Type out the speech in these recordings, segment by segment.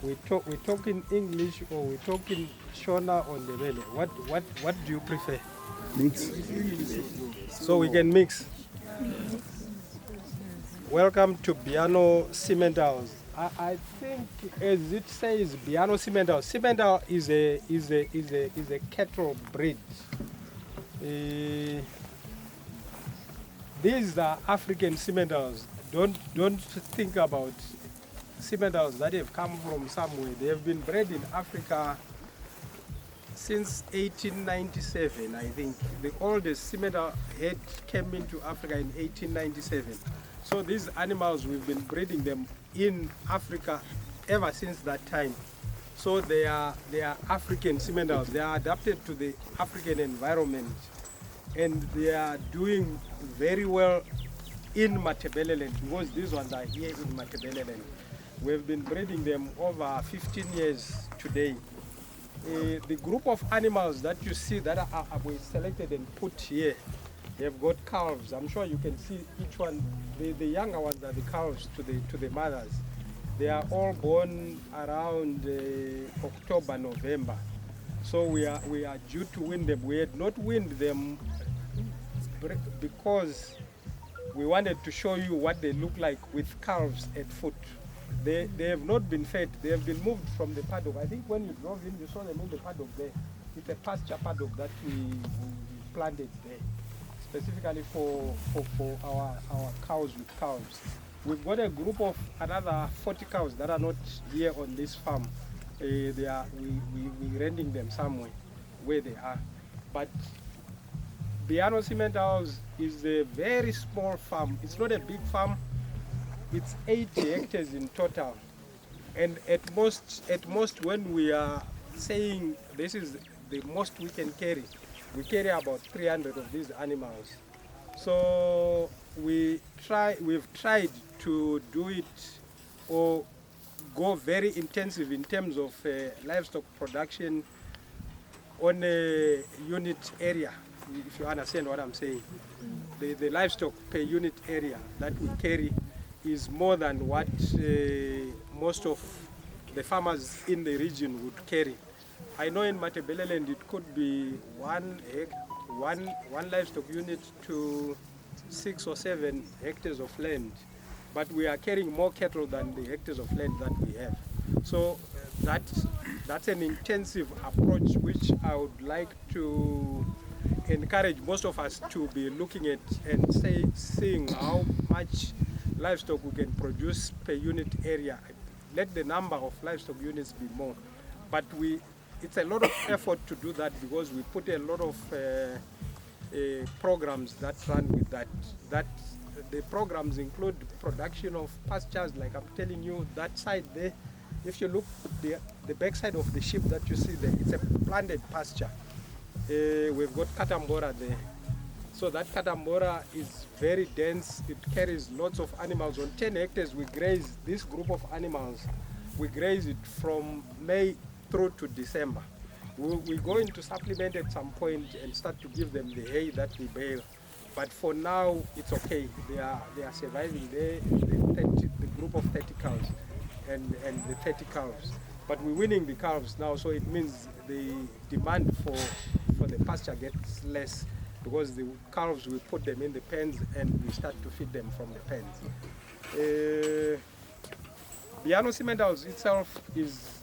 we talk in English or we talk in Shona or Ndebele. What do you prefer? Mix. So we can mix. Welcome to Biano Simmentals. I think, as it says, Biano Simmentals. Simmental is a cattle breed. These are African Simmentals. Don't think about Simmentals that have come from somewhere. They have been bred in Africa since 1897, I think. The oldest Simmental head came into Africa in 1897. So these animals, we've been breeding them in Africa ever since that time. So they are African Simmentals. They are adapted to the African environment, and they are doing very well in Matabeleland because these ones are here in Matabeleland. We've been breeding them over 15 years today. The group of animals that you see that are selected and put here, they've got calves. I'm sure you can see each one. The younger ones are the calves to the mothers. They are all born around October, November. So we are due to win them. We had not win them because we wanted to show you what they look like with calves at foot. They have not been fed. They have been moved from the paddock. I think when you drove in, you saw them in the paddock there. It's a pasture paddock that we planted there, specifically for our cows with calves. We've got a group of another 40 cows that are not here on this farm. We renting them somewhere where they are. But Biano Simmentals is a very small farm. It's not a big farm. It's 80 hectares in total. And at most when we are saying this is the most we can carry, we carry about 300 of these animals. So we've tried to do it or go very intensive in terms of livestock production on a unit area, if you understand what I'm saying. The livestock per unit area that we carry is more than what most of the farmers in the region would carry. I know in Matabeleland it could be one livestock unit to 6 or 7 hectares of land, but we are carrying more cattle than the hectares of land that we have. So that's an intensive approach which I would like to encourage most of us to be looking at and seeing how much livestock we can produce per unit area. Let the number of livestock units be more, but it's a lot of effort to do that because we put a lot of programs that run with that. The programs include production of pastures, like I'm telling you, that side there. If you look the back side of the sheep that you see there, it's a planted pasture. We've got Katambora there. So that Katambora is very dense. It carries lots of animals. On 10 hectares, we graze this group of animals. We graze it from May through to December. We go into supplement at some point and start to give them the hay that we bale. But for now, it's okay. They are surviving there, the group of 30 cows and the 30 calves. But we're winning the calves now, so it means the demand for the pasture gets less because the calves, we put them in the pens and we start to feed them from the pens. Biano Simmentals itself is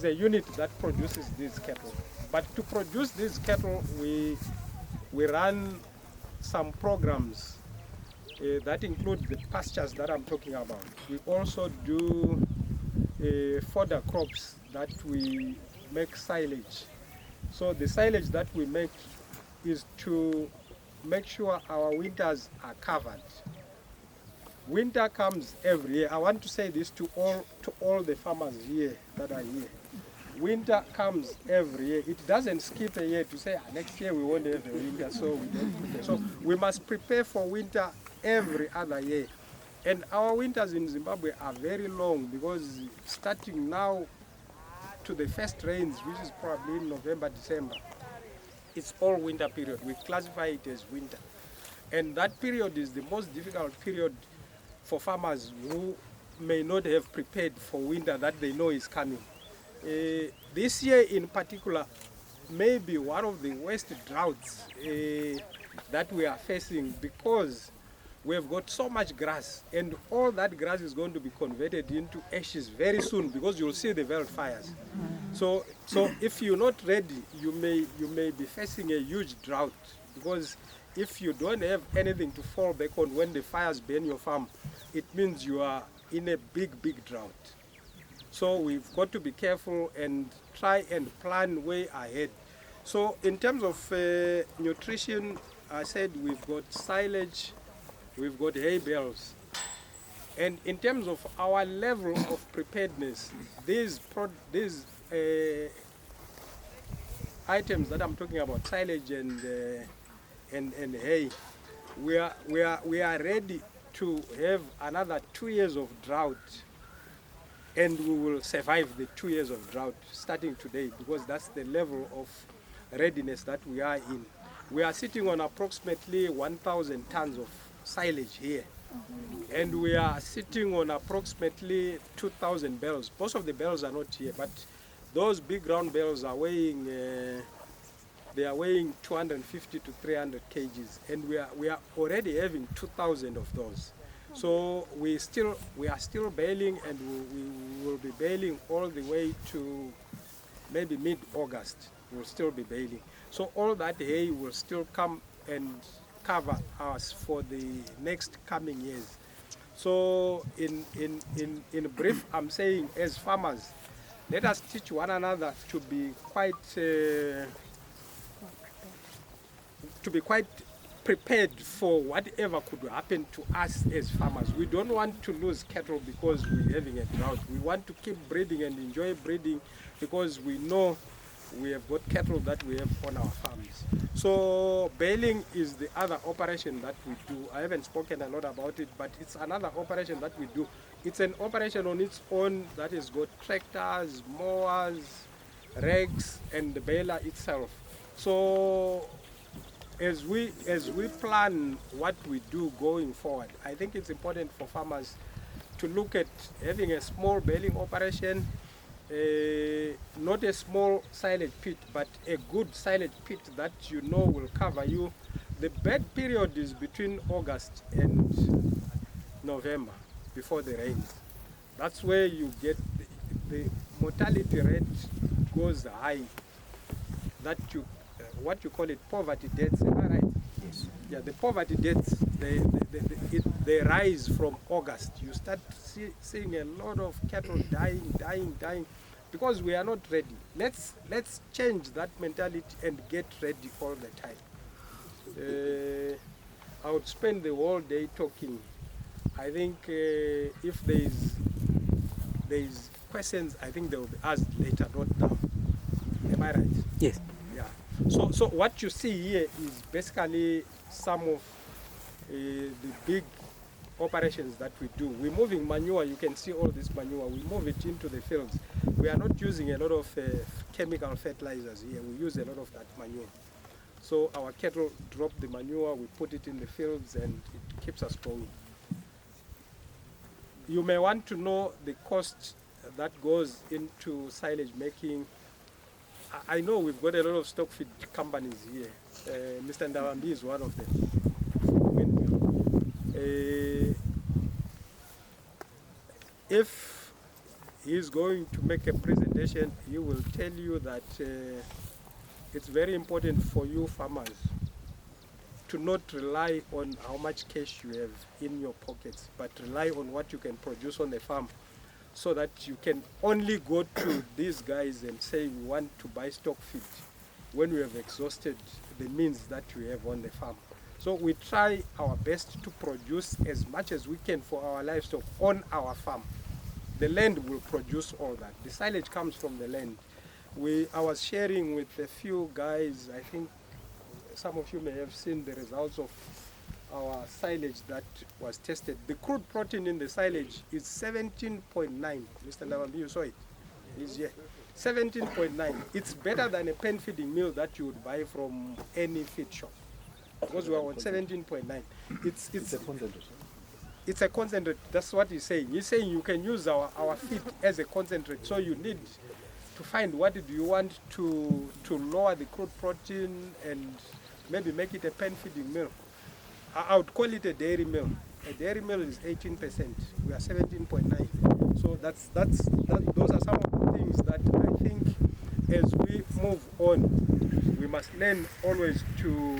a unit that produces these cattle. But to produce these cattle, we run some programs that include the pastures that I'm talking about. We also do fodder crops that we make silage. So the silage that we make is to make sure our winters are covered. Winter comes every year. I want to say this to all the farmers here that are here. Winter comes every year. It doesn't skip a year to say next year we won't have a winter, so we don't prepare. So we must prepare for winter every other year. And our winters in Zimbabwe are very long because starting now to the first rains, which is probably in November, December, it's all winter period. We classify it as winter. And that period is the most difficult period for farmers who may not have prepared for winter that they know is coming. This year in particular may be one of the worst droughts that we are facing, because we have got so much grass, and all that grass is going to be converted into ashes very soon, because you'll see the veld fires. So if you're not ready, you may be facing a huge drought, because if you don't have anything to fall back on when the fires burn your farm, it means you are in a big drought. So we've got to be careful and try and plan way ahead. So in terms of nutrition, I said we've got silage, we've got hay bales. And in terms of our level of preparedness, these items that I'm talking about, silage and hay, we are ready to have another 2 years of drought, and we will survive the 2 years of drought starting today, because that's the level of readiness that we are in. We are sitting on approximately 1,000 tons of silage here, and we are sitting on approximately 2,000 bales. Most of the bales are not here, but those big round bales are weighing they are weighing 250 to 300 kgs, and we are already having 2,000 of those. So we are still baling, and we will be baling all the way to maybe mid-August. We'll still be baling. So all that hay will still come and cover us for the next coming years. So in brief, I'm saying, as farmers, let us teach one another to be quite prepared for whatever could happen to us as farmers. We don't want to lose cattle because we're having a drought. We want to keep breeding and enjoy breeding, because we know we have got cattle that we have on our farms. So baling is the other operation that we do. I haven't spoken a lot about it, but it's another operation that we do. It's an operation on its own that has got tractors, mowers, rakes, and the baler itself. So as we plan what we do going forward, I think it's important for farmers to look at having a small baling operation, not a small silage pit, but a good silage pit that you know will cover you. The bad period is between August and November, before the rains. That's where you get the mortality rate goes high. That what you call it, poverty deaths, am I right? Yes. Yeah, the poverty deaths, they rise from August. You start seeing a lot of cattle dying, because we are not ready. Let's change that mentality and get ready all the time. I would spend the whole day talking. I think if there's questions, I think they will be asked later, not now. Am I right? Yes. Yeah. So what you see here is basically some of the big operations that we do. We're moving manure. You can see all this manure. We move it into the fields. We are not using a lot of chemical fertilizers here. We use a lot of that manure. So our cattle drop the manure, we put it in the fields, and it keeps us going. You may want to know the cost that goes into silage making. I know we've got a lot of stock feed companies here. Mr. Ndawambi is one of them. If he's going to make a presentation, he will tell you that it's very important for you farmers to not rely on how much cash you have in your pockets, but rely on what you can produce on the farm, so that you can only go to these guys and say we want to buy stock feed when we have exhausted the means that we have on the farm. So we try our best to produce as much as we can for our livestock on our farm. The land will produce all that. The silage comes from the land. I was sharing with a few guys, I think some of you may have seen the results of our silage that was tested. The crude protein in the silage is 17.9. Mr. Ndawambi, you saw it? It's here. 17.9. It's better than a pen feeding meal that you would buy from any feed shop, because we are on 17.9. It's a concentrate. it's a concentrate. That's what he's saying. He's saying you can use our feed as a concentrate. So you need to find what do you want to lower the crude protein and maybe make it a pen feeding meal. I would call it a dairy meal. A dairy meal is 18%. We are 17.9. So those are some of the things that I think as we move on, we must learn always to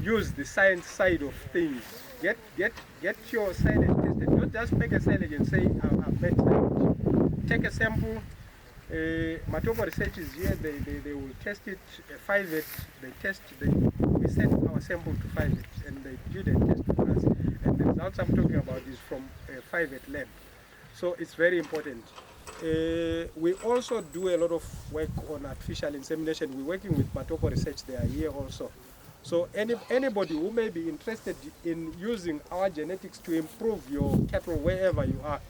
use the science side of things. Get your silage tested. Don't just make a silage and say, I've made silage. Take a sample. Matopo Research is here. They will test it. 5-8. They test. We send our sample to 5-8, and they do the test for us. And the results I'm talking about is from 5-8 lab. So it's very important. We also do a lot of work on artificial insemination. We're working with Matopo Research. They are here also. So anybody who may be interested in using our genetics to improve your cattle wherever you are,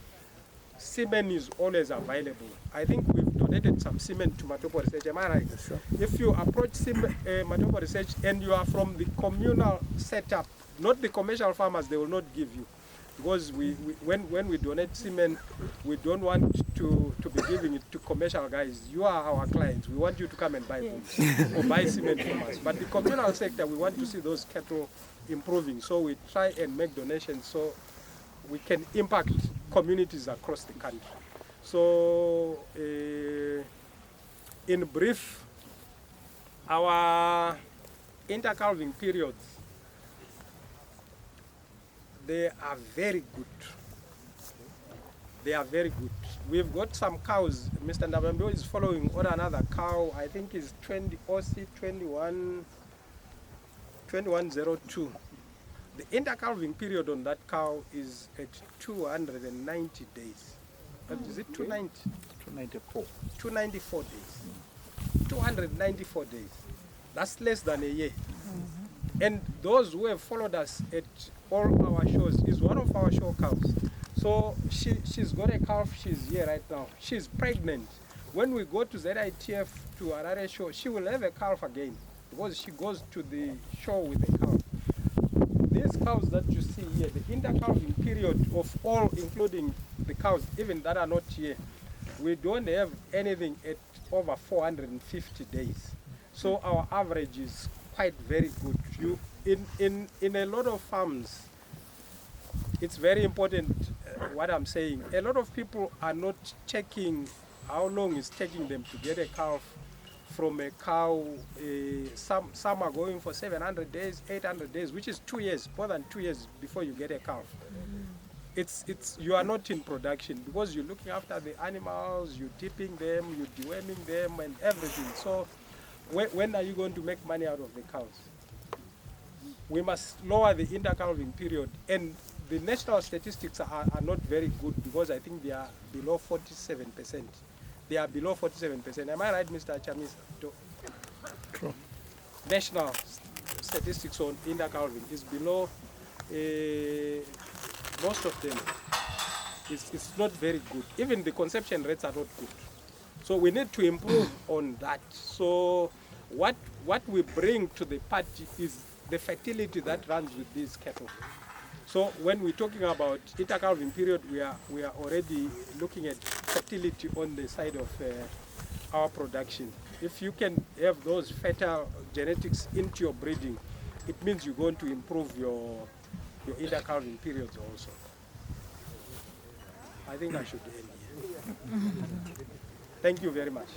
semen is always available. I think we've donated some semen to Matopo Research. Am I right? Yes, sir. If you approach Matopo Research and you are from the communal setup, not the commercial farmers, they will not give you. Because when we donate semen, we don't want to be giving it to commercial guys. You are our clients. We want you to come and buy food or buy semen from us. But the communal sector, we want to see those cattle improving. So we try and make donations so we can impact communities across the country. So in brief, our intercalving periods, they are very good. They are very good. We've got some cows. Mr. Ndabambo is following on another cow. I think it's 20 OC 2102. The intercalving period on that cow is at 290 days. Is it 290? 294. 294 days. 294 days. That's less than a year. And those who have followed us at all our shows is one of our show cows. So she's got a calf, she's here right now. She's pregnant. When we go to ZITF to Harare show, she will have a calf again because she goes to the show with a calf. These cows that you see here, the intercalving period of all, including the cows, even that are not here, we don't have anything at over 450 days. So our average is quite very good. In a lot of farms, it's very important what I'm saying. A lot of people are not checking how long it's taking them to get a calf from a cow. Some are going for 700 days, 800 days, which is 2 years, more than 2 years before you get a calf. You are not in production because you're looking after the animals, you're dipping them, you're deworming them and everything. So when are you going to make money out of the cows? We must lower the intercalving period, and the national statistics are not very good because I think they are below 47%. They are below 47%. Am I right, Mr. Chamisa? True. National statistics on intercalving is below, most of them. It's not very good. Even the conception rates are not good. So we need to improve on that. So what we bring to the party is the fertility that runs with these cattle. So when we're talking about intercalving period, we are already looking at fertility on the side of our production. If you can have those fertile genetics into your breeding, it means you're going to improve your intercalving periods also. I think I should end here. Thank you very much.